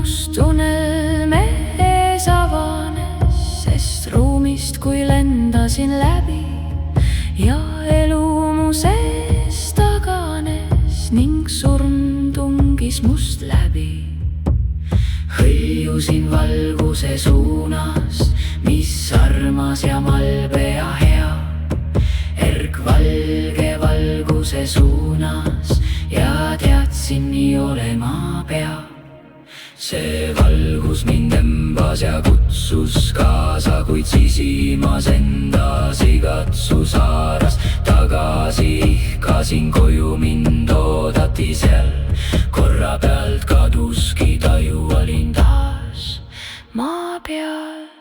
must unelme ees avanes, sest ruumist kui lendasin läbi ja elu mu sees taganes ning surm tungis must läbi. Hõljusin valguse suunas, mis armas ja malbe ja hea, erkvalge valguse suunas ja teadsin, nii olema pea. See valgus mind embas ja kutsus kaasa, kuid sisimas endas igatsus haaras. Tagasi ihkasin koju, mind oodati seal, korra pealt kaduski taju, olin taas maa peal.